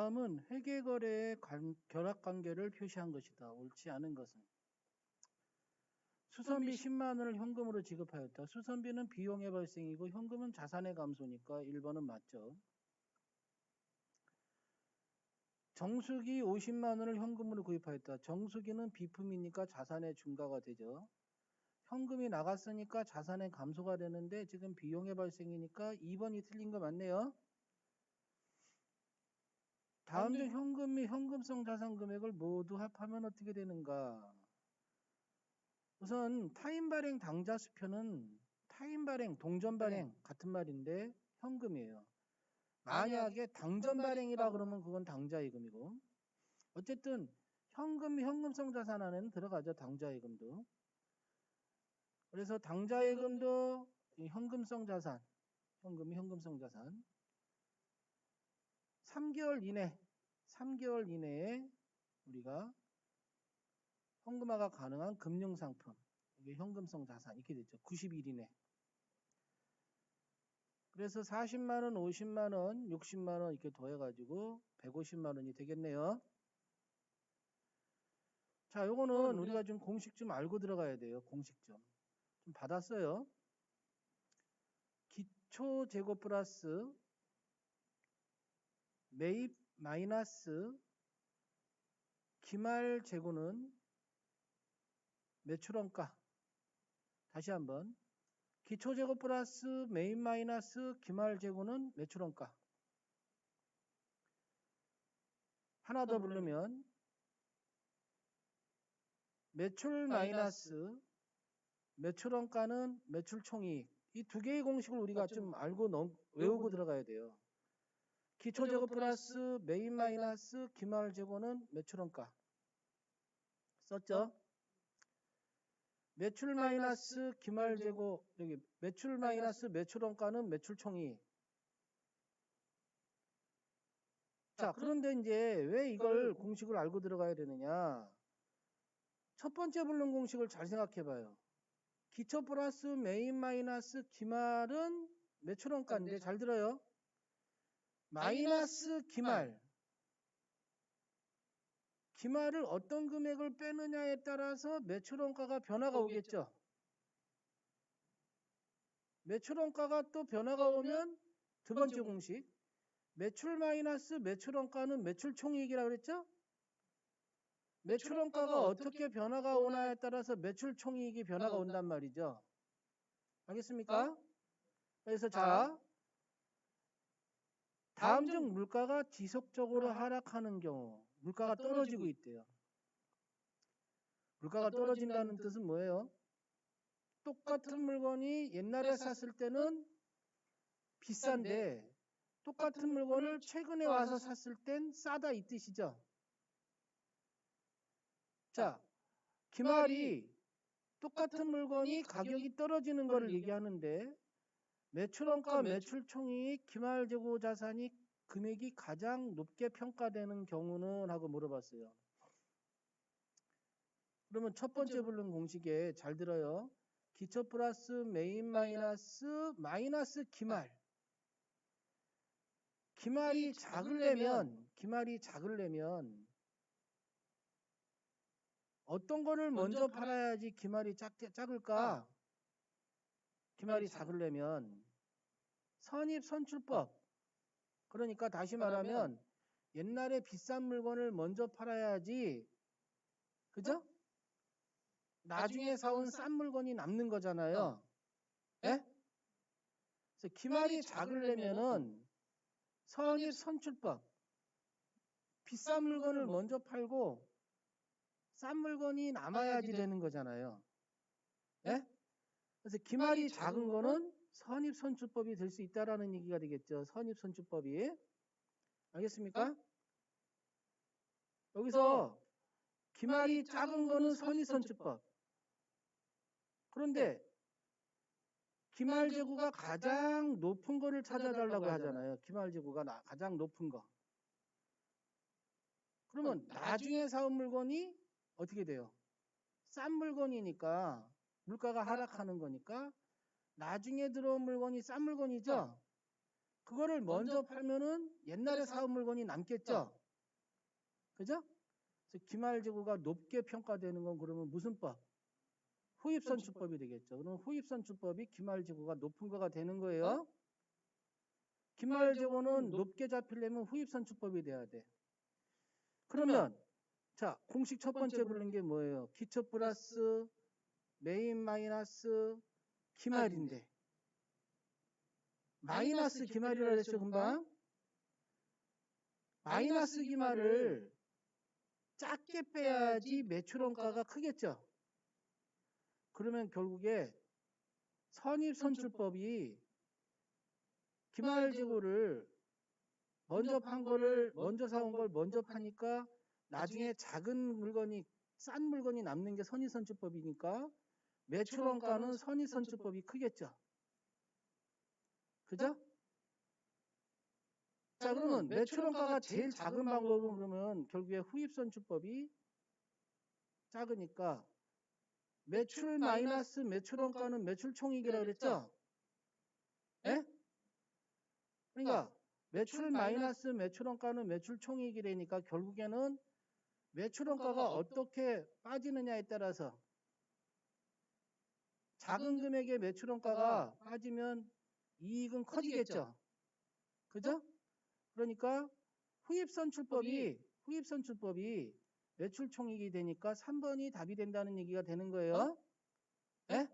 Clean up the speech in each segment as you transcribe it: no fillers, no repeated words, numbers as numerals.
다음은 회계거래의 결합관계를 표시한 것이다. 옳지 않은 것은 수선비 10만 원을 현금으로 지급하였다. 수선비는 비용의 발생이고 현금은 자산의 감소니까 1번은 맞죠. 정수기 50만 원을 현금으로 구입하였다. 정수기는 비품이니까 자산의 증가가 되죠. 현금이 나갔으니까 자산의 감소가 되는데 지금 비용의 발생이니까 2번이 틀린 거 맞네요. 다음 중 현금 및 현금성 자산 금액을 모두 합하면 어떻게 되는가? 우선 타임 발행 당좌 수표는 타임 발행, 동전 발행 같은 말인데 현금이에요. 만약에 당전 발행이라 그러면 그건 당좌예금이고 어쨌든 현금, 현금성 자산 안에는 들어가죠. 당좌예금도. 그래서 당좌예금도 현금성 자산, 현금이 현금성 자산 3개월 이내에 우리가 현금화가 가능한 금융상품, 이게 현금성 자산 이렇게 됐죠. 90일 이내. 그래서 40만 원, 50만 원, 60만 원 이렇게 더해가지고 150만 원이 되겠네요. 자, 요거는 우리가 좀 공식 좀 알고 들어가야 돼요. 공식 좀 받았어요. 기초 재고 플러스 매입 마이너스 기말 재고는 매출원가. 다시 한번. 기초 재고 플러스 매입 마이너스 기말 재고는 매출원가. 하나 더 부르면 매출 마이너스 매출원가는 매출총이익. 이 두 개의 공식을 우리가 좀 알고 외우고 들어가야 돼요. 기초 재고 플러스 매입 마이너스 기말 재고는 매출원가. 썼죠? 매출 마이너스 기말 재고, 여기 매출 마이너스 매출원가는 매출총이익. 자, 그런데 이제 왜 이걸 공식을 알고 들어가야 되느냐? 첫 번째 부른 공식을 잘 생각해 봐요. 기초 플러스 매입 마이너스 기말은 매출원가인데 잘 들어요. 마이너스 기말. 기말을 어떤 금액을 빼느냐에 따라서 매출원가가 변화가 오겠죠. 매출원가가 또 변화가 오면 두 번째 공식. 매출 마이너스 매출원가는 매출총이익이라고 그랬죠? 매출원가가 어떻게 변화가 오나에 따라서 매출총이익이 변화가 온단 말이죠. 알겠습니까? 그래서 자, 다음 중 물가가 지속적으로 하락하는 경우 물가가 떨어지고 있대요. 물가가 떨어진다는 뜻은 뭐예요? 똑같은 물건이 옛날에 샀을 때는 비싼데 똑같은 물건을 최근에 와서 샀을 땐 싸다 이 뜻이죠. 자, 기말이 똑같은 물건이 가격이 떨어지는 것을 얘기하는데 매출원가, 매출총이익, 기말재고자산이 금액이 가장 높게 평가되는 경우는 하고 물어봤어요. 그러면 첫 번째 부른 공식에 잘 들어요. 기초 플러스 매입 마이너스 기말. 기말이 작으려면 어떤 거를 먼저 팔아야지 기말이 작을까? 기말이 작으려면 선입선출법. 그러니까 다시 말하면 옛날에 비싼 물건을 먼저 팔아야지, 그죠? 나중에 사온 싼 물건이 남는 거잖아요. 예? 그래서 기말이 작으려면은 선입선출법. 비싼 물건을 먼저 팔고 싼 물건이 남아야지 되는 거잖아요. 예? 그래서 기말이 작은 거는 선입선출법이 될 수 있다라는 얘기가 되겠죠. 선입선출법이. 알겠습니까? 여기서 기말이 작은 거는 선입선출법. 그런데 기말 재고가 가장 높은 거를 찾아달라고 하잖아요. 기말 재고가 가장 높은 거. 그러면 나중에 사온 물건이 어떻게 돼요? 싼 물건이니까 물가가 하락하는 거니까 나중에 들어온 물건이 싼 물건이죠. 그거를 먼저 팔면은 옛날에 사온 물건이 남겠죠. 그죠? 그래서 기말재고가 높게 평가되는 건 그러면 무슨 법? 후입선출법이 되겠죠. 그럼 후입선출법이 기말재고가 높은 거가 되는 거예요. 기말재고는 높게 잡히려면 후입선출법이 돼야 돼. 그러면 자, 공식 첫 번째 부른 게 뭐예요? 기초 플러스 메인 마이너스 기말인데 마이너스 기말이라 그랬죠, 금방. 마이너스 기말을 작게 빼야지 매출원가가 크겠죠. 그러면 결국에 선입선출법이 기말재고를 먼저 판 거를 먼저 사온 걸 먼저 파니까 나중에 작은 물건이 싼 물건이 남는 게 선입선출법이니까 매출원가는 선입선출법이 크겠죠. 그죠? 자, 그러면 매출원가가 제일 작은 방법은 그러면 결국에 후입선출법이 작으니까 매출 마이너스 매출원가는 매출총익이라고 그랬죠? 예? 그러니까 매출 마이너스 매출원가는 매출총익이라니까 결국에는 매출원가가 어떻게 빠지느냐에 따라서 작은 금액의 매출원가가 빠지면 이익은 커지겠죠. 그죠? 그러니까 후입선출법이 매출총익이 되니까 3번이 답이 된다는 얘기가 되는 거예요. 예?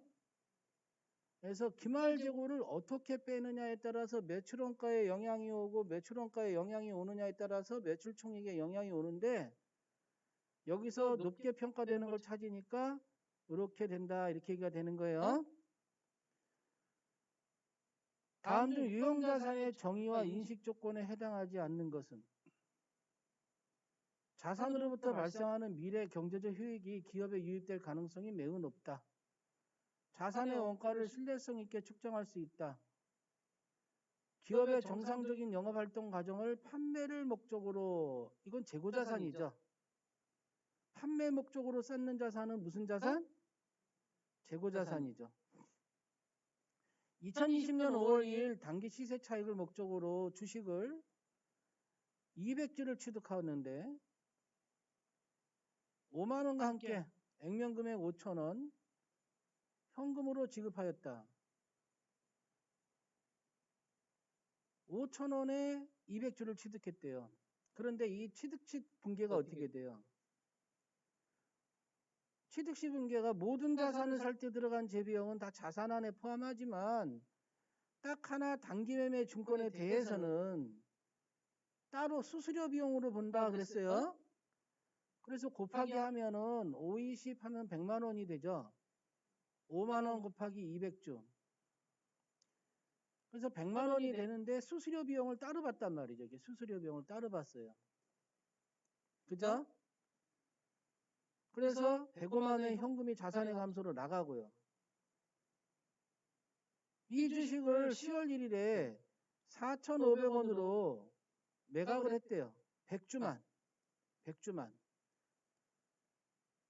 그래서 기말재고를 어떻게 빼느냐에 따라서 매출원가에 영향이 오고 매출원가에 영향이 오느냐에 따라서 매출총익에 영향이 오는데 여기서 높게 평가되는 걸 찾으니까 이렇게 된다 이렇게 얘기가 되는 거예요. 다음 중 유형자산의 정의와 인식 조건에 해당하지 않는 것은 자산으로부터 발생하는 미래 경제적 효익이 기업에 유입될 가능성이 매우 높다. 자산의 원가를 신뢰성 있게 측정할 수 있다. 기업의 정상적인 영업활동 과정을 판매를 목적으로, 이건 재고자산이죠. 판매 목적으로 쌓는 자산은 무슨 자산? 재고자산이죠. 2020년 5월 2일 단기 시세 차익을 목적으로 주식을 200주를 취득하였는데 5만 원과 함께 액면금액 5천 원 현금으로 지급하였다. 5천 원에 200주를 취득했대요. 그런데 이 취득시 분계가 어떻게 돼요? 취득시 분계가 모든 자산을 살 때 들어간 재비용은 다 자산 안에 포함하지만 딱 하나 단기 매매 증권에 대해서는 따로 수수료 비용으로 본다 그랬어요. 그래서 곱하기 하면은 5, 20 하면 100만 원이 되죠. 5만 원 곱하기 200주. 그래서 100만 원이 되는데 수수료 비용을 따로 봤단 말이죠. 이게 수수료 비용을 따로 봤어요. 그죠? 그래서 105만 원의 현금이 자산의 감소로 나가고요. 이 주식을 10월 1일에 4,500원으로 매각을 했대요. 100주만.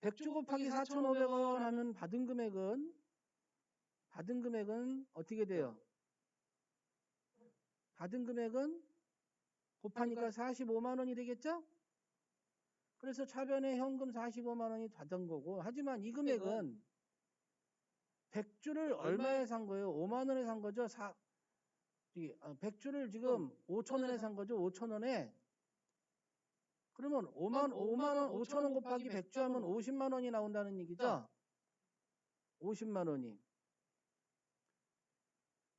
100주 곱하기 4,500원 하면 받은 금액은 어떻게 돼요? 받은 금액은 곱하니까 45만 원이 되겠죠? 그래서 차변에 현금 45만 원이 받은 거고, 하지만 이 금액은 100주를 얼마에 산 거예요? 5만 원에 산 거죠? 100주를 지금 5천 원에 산 거죠? 5천 원에. 그러면 5만 원, 5천 원 곱하기 100주 하면 50만 원이 나온다는 얘기죠? 50만 원이.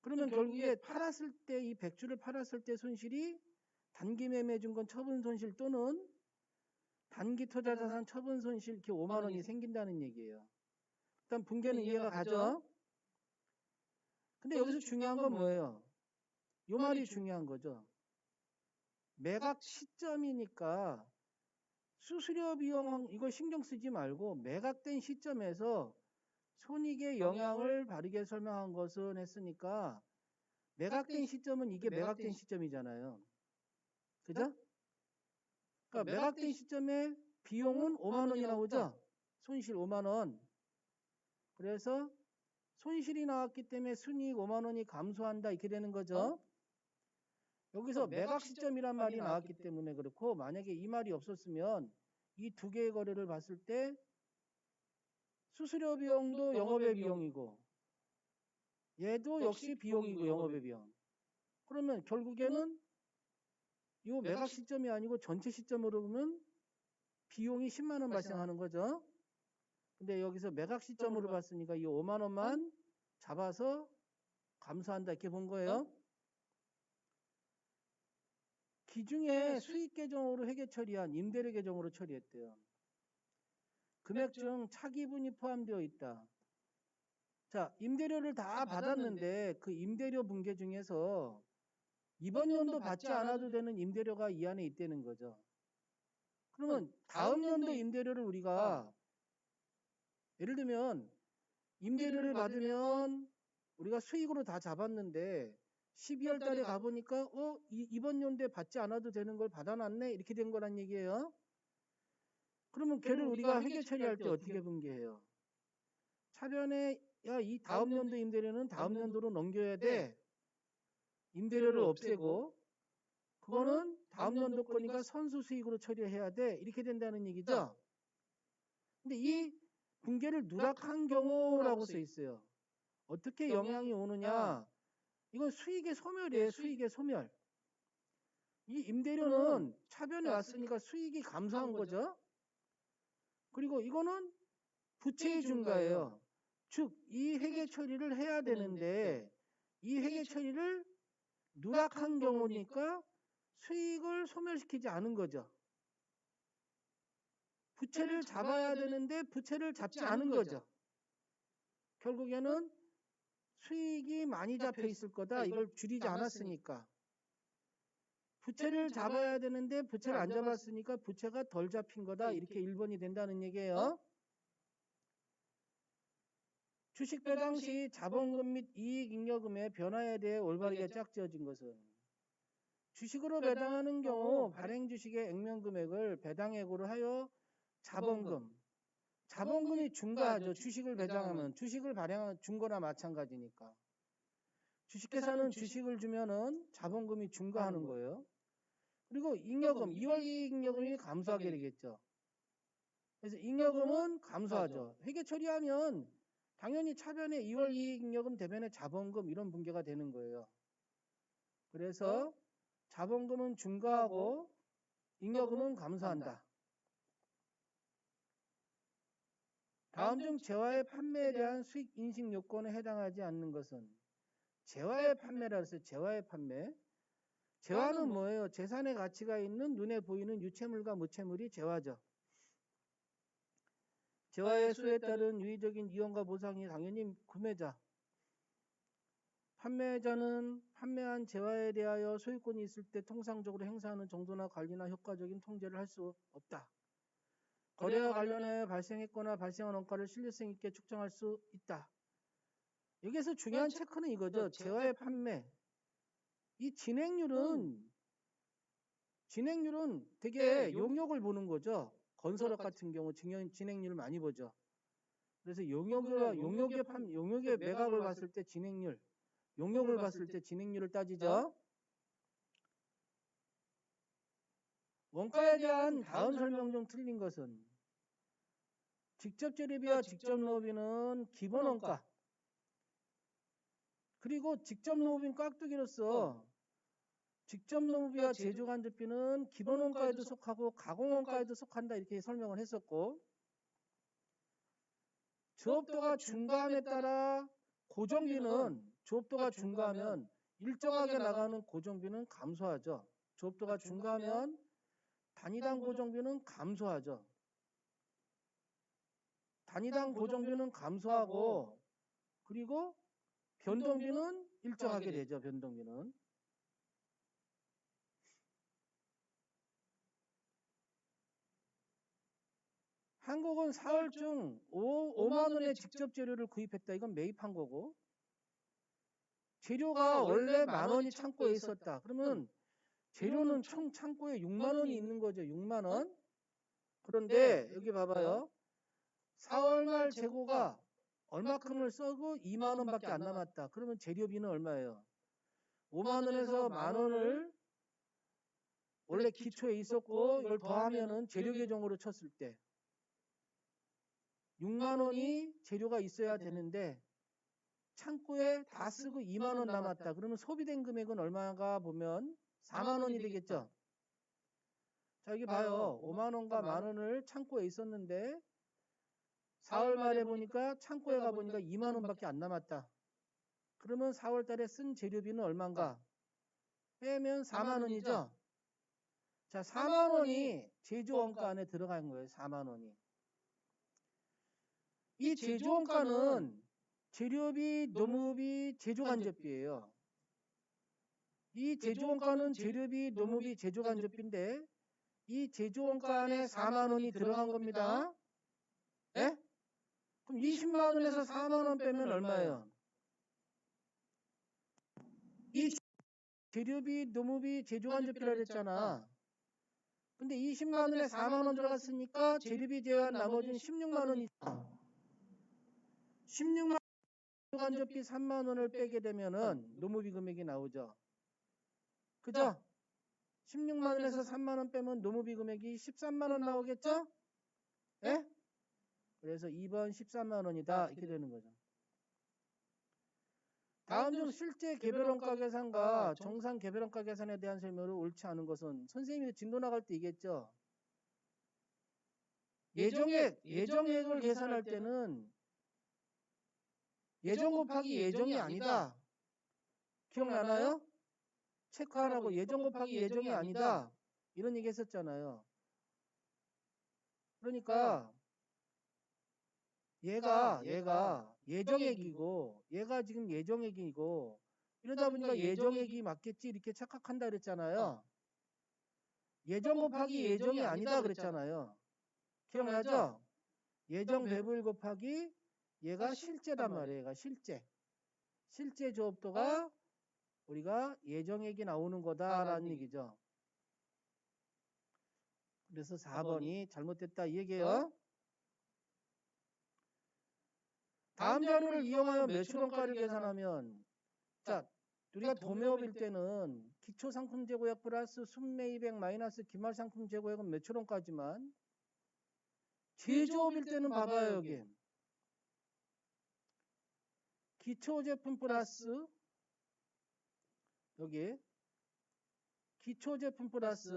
그러면 결국에 팔았을 때 이 100주를 팔았을 때 손실이 단기 매매 증권 처분 손실 또는 단기 투자 자산 처분 손실 이렇게 5만 원이 생긴다는 얘기예요. 일단 분계는 이해가 가죠? 근데 여기서 중요한 건 뭐예요? 요 말이 중요한 거죠. 매각 시점이니까 수수료 비용 이거 신경 쓰지 말고 매각된 시점에서 손익에 영향을 바르게 설명한 것은 했으니까 매각된 시점은 이게 매각된 시점이잖아요. 그죠? 그러니까 매각된 시점에 비용은 5만 원이 나오죠? 손실 5만 원. 그래서 손실이 나왔기 때문에 순이익 5만 원이 감소한다 이렇게 되는 거죠. 여기서 매각 시점이란 말이 나왔기 때문에 그렇고, 만약에 이 말이 없었으면 이 두 개의 거래를 봤을 때 수수료 비용도 영업의 비용이고 얘도 역시 비용이고 영업의 비용. 그러면 결국에는 이 매각 시점이 아니고 전체 시점으로 보면 비용이 10만 원 발생하는 거죠. 근데 여기서 매각 시점으로 봤으니까 이 5만 원만 잡아서 감소한다 이렇게 본 거예요. 기중에 수익 계정으로 회계 처리한 임대료 계정으로 처리했대요. 금액 중 차기분이 포함되어 있다. 자, 임대료를 다 받았는데 그 임대료 분계 중에서 이번 연도 받지 않아도 되는 임대료가 이 안에 있다는 거죠. 그러면 다음 연도 임대료를 우리가 예를 들면 임대료를 받으면 우리가 수익으로 다 잡았는데 12월 달에 가보니까 이번 연도에 받지 않아도 되는 걸 받아놨네 이렇게 된 거란 얘기예요. 그러면 걔를 우리가 회계 처리할 때 어떻게 분개해요? 차변에 야, 이 다음 연도 임대료는 다음 연도로 넘겨야 돼. 임대료를 없애고 그거는 다음 연도 거니까 선수 수익으로 처리해야 돼. 이렇게 된다는 얘기죠. 근데 이 분개를 누락한 경우라고 써 있어요. 어떻게 영향이 오느냐? 이건 수익의 소멸이에요. 수익의 소멸. 이 임대료는 차변에 왔으니까 수익이 감소한 거죠. 그리고 이거는 부채의 증가예요. 즉, 이 회계 처리를 해야 되는데 이 회계 처리를 누락한 경우니까 수익을 소멸시키지 않은 거죠. 부채를 잡아야 되는데 부채를 잡지 않은 거죠. 결국에는 수익이 많이 잡혀 있을 거다. 이걸 줄이지 않았으니까. 부채를 잡아야 되는데 부채를 안 잡았으니까 부채가 덜 잡힌 거다. 이렇게 1번이 된다는 얘기예요. 주식 배당 시 자본금 및 이익 잉여금의 변화에 대해 올바르게 짝지어진 것은 주식으로 배당하는 경우 발행 주식의 액면 금액을 배당액으로 하여 자본금이 증가하죠. 주식을 배당하면 주식을 발행한 준 거나 마찬가지니까. 주식회사는 주식을 주면은 자본금이 증가하는 거예요. 그리고 잉여금, 2월 이익 잉여금이 감소하게 되겠죠. 그래서 잉여금은 감소하죠. 회계 처리하면 당연히 차변에 2월 이익 잉여금 대변에 자본금 이런 분개가 되는 거예요. 그래서 자본금은 증가하고 잉여금은 감소한다. 다음 중 재화의 판매에 대한 수익 인식 요건에 해당하지 않는 것은 재화의 판매라 해서 재화의 판매. 재화는 뭐예요? 재산의 가치가 있는 눈에 보이는 유체물과 무체물이 재화죠. 재화의 수에 따른 유의적인 이용과 보상이 당연히 구매자. 판매자는 판매한 재화에 대하여 소유권이 있을 때 통상적으로 행사하는 정도나 관리나 효과적인 통제를 할 수 없다. 거래와 관련해 발생했거나 발생한 원가를 신뢰성 있게 측정할 수 있다. 여기에서 중요한 체크는 이거죠. 재화의 판매. 이 진행률은 되게 용역을 보는 거죠. 건설업 같은 경우 진행률을 많이 보죠. 그래서 용역의 매각을 봤을 때 진행률, 용역을 봤을 때 진행률을 따지죠. 원가에 대한 다음 설명 중 틀린 것은 직접 재료비와 직접 노후비는 기본 원가, 그리고 직접 노후비는 깍두기로서 직접 노후비와 제조 간접비는 기본 원가에도 속하고 가공 원가에도 속한다 이렇게 설명을 했었고, 조업도가 증가함에 따라 고정비는 조업도가 증가하면 일정하게 나가는 고정비는 감소하죠. 조업도가 증가하면 단위당 고정비는 감소하죠. 단위당 고정비는 감소하고 그리고 변동비는 일정하게 되죠. 변동비는. 한국은 4월중 5만 원의 직접 재료를 구입했다. 이건 매입한 거고, 재료가 원래 10,000원이 창고에 있었다. 그러면 재료는 총 창고에 6만 원이 있는 거죠. 6만 원. 그런데 여기 봐봐요. 4월 말 재고가 얼마큼을 써고 2만 원밖에 안 남았다. 그러면 재료비는 얼마예요? 5만 원에서 만 원을 원래 기초에 있었고 이걸 더하면은 재료 계정으로 쳤을 때 6만 원이 재료가 있어야 되는데 창고에 다 쓰고 2만 원 남았다. 그러면 소비된 금액은 얼마가 보면 4만 원이 되겠죠. 자, 여기 봐요. 5만 원과 만 원을 창고에 있었는데 4월 말에 보니까 창고에 가보니까 2만 원밖에 안 남았다. 그러면 4월 달에 쓴 재료비는 얼마인가? 빼면 4만 원이죠. 자, 4만 원이 제조원가 안에 들어간 거예요. 4만 원이. 이 제조원가는 재료비, 노무비, 제조간접비예요. 이 제조원가는 재료비, 노무비, 제조간접비인데 이 제조원가 안에 4만 원이 들어간 겁니다. 예? 그럼 20만 원에서 4만 원 빼면 얼마예요? 이 재료비, 노무비, 제조간접비라 그랬잖아. 근데 20만 원에 4만 원 들어갔으니까 재료비 제외한 나머지는 16만 원이죠. 16만 원 제조간접비 3만 원을 빼게 되면은 노무비 금액이 나오죠. 그죠? 16만 원에서 3만 원 빼면 노무비 금액이 13만 원 나오겠죠? 예? 그래서 2번 13만 원이다. 이렇게 되는 거죠. 다음 중 실제 개별원가 계산과 정상 개별원가 계산에 대한 설명으로 옳지 않은 것은 선생님이 진도 나갈 때 얘기했죠. 예정액을 계산할 때는 예정 곱하기 예정이 아니다. 기억나나요? 체크 안 하고 예정 곱하기 예정이 아니다. 이런 얘기 했었잖아요. 그러니까 얘가 예정액이고 얘가 지금 예정액이고 이러다 보니까 예정액이 맞겠지 이렇게 착각한다 그랬잖아요. 예정 곱하기 예정이 아니다 그랬잖아요. 기억나죠? 예정 배분 곱하기 얘가 실제단 말이에요. 얘가 실제 조업도가 우리가 예정액이 나오는 거다라는 얘기죠. 그래서 4번이 잘못됐다 이 얘기예요. 다음 자료를 이용하여 매출원가를 계산하면 자 우리가 도매업일 때는 기초상품재고액 플러스 순매입액 마이너스 기말상품재고액은 매출원가지만 제조업일 때는 봐봐요 여기 기초제품 플러스 여기 기초제품 플러스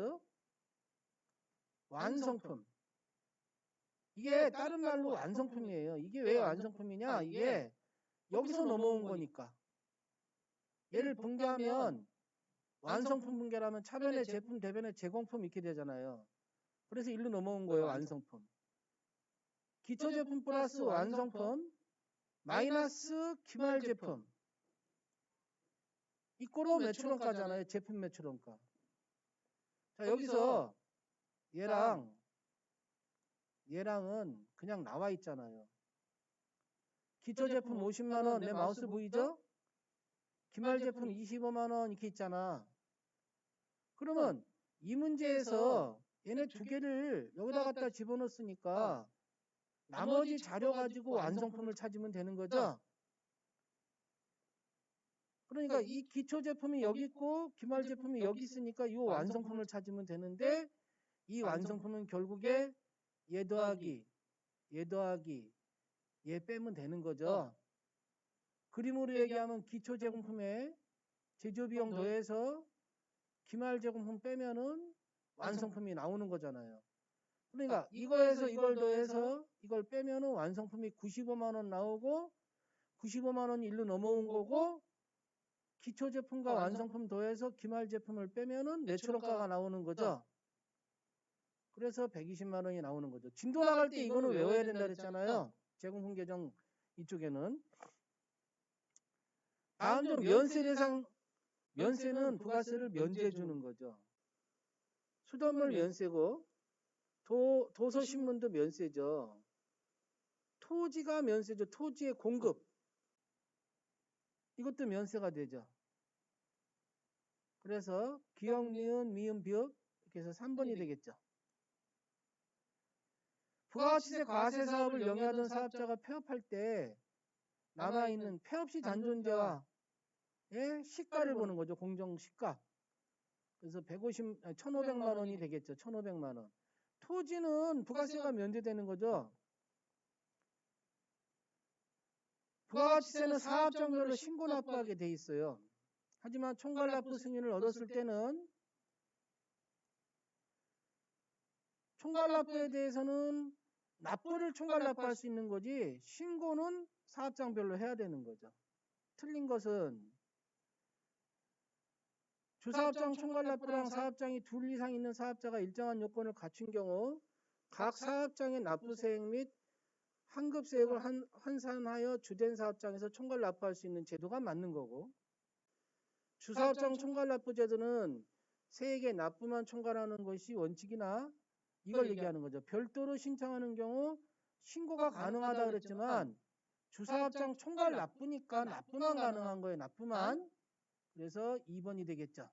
완성품 이게 다른 말로 완성품이에요. 이게 왜 완성품이냐? 이게 여기서 넘어온 거니까. 얘를 분개하면 완성품 분개라면 차변의 제품, 대변의 제공품 이렇게 되잖아요. 그래서 일로 넘어온 거예요. 완성품. 기초제품 플러스 완성품 마이너스 기말제품 이꼴로 매출원가잖아요. 제품 매출원가. 자 여기서 얘랑은 그냥 나와 있잖아요. 기초제품 50만원 내 마우스 보이죠? 기말제품 25만원 이렇게 있잖아. 그러면 이 문제에서 얘네 두 개를 여기다 갖다 집어넣었으니까 나머지 자료 가지고 완성품을 찾으면 되는 거죠. 그러니까 이 기초제품이 여기 있고 기말제품이 여기 있으니까 이 완성품을 찾으면 되는데 이 완성품은 결국에 얘 더하기 얘 빼면 되는 거죠. 그림으로 얘기하면 기초제공품에 제조비용 더해서 기말제공품 빼면은 완성품이 나오는 거잖아요. 그러니까 이거에서 이걸 더해서 이걸 빼면은 완성품이 95만 원 나오고 95만 원이 일로 넘어온 거고 기초제품과 완성품 더해서 기말제품을 빼면은 매출원가가 나오는 거죠. 그래서 120만 원이 나오는 거죠. 진도 나갈 때 이거는 외워야 된다 그랬잖아요. 제공품 계정 이쪽에는. 다음 중 면세는 부가세를 면제해 주는 거죠. 수돗물 면세고 도서신문도 면세죠. 토지가 면세죠. 토지의 공급 이것도 면세가 되죠. 그래서 기역, 니은, 미음, 비읍 이렇게 해서 3번이 되겠죠. 부가가치세 과세 사업을 영위하던 사업자가 폐업할 때 남아있는 폐업시 잔존제와 시가를 보는 거죠. 공정시가. 그래서 1,500만 원이 되겠죠. 1,500만 원. 토지는 부가세가 면제되는 거죠. 부가가치세는 사업장별로 신고 납부하게 돼 있어요. 하지만 총괄납부 승인을 얻었을 때는 총괄납부에 대해서는 납부를 총괄납부할 수 있는 거지 신고는 사업장별로 해야 되는 거죠. 틀린 것은 주사업장 총괄납부랑 사업장이 둘 이상 있는 사업자가 일정한 요건을 갖춘 경우 각 사업장의 납부세액 및 환급세액을 환산하여 주된 사업장에서 총괄납부할 수 있는 제도가 맞는 거고, 주사업장 총괄납부 제도는 세액의 납부만 총괄하는 것이 원칙이나 이걸 얘기하는 거죠. 별도로 신청하는 경우 신고가 가능하다 그랬지만 주사업장 총괄납부니까 납부만 가능한 거예요. 납부만. 그래서 2번이 되겠죠.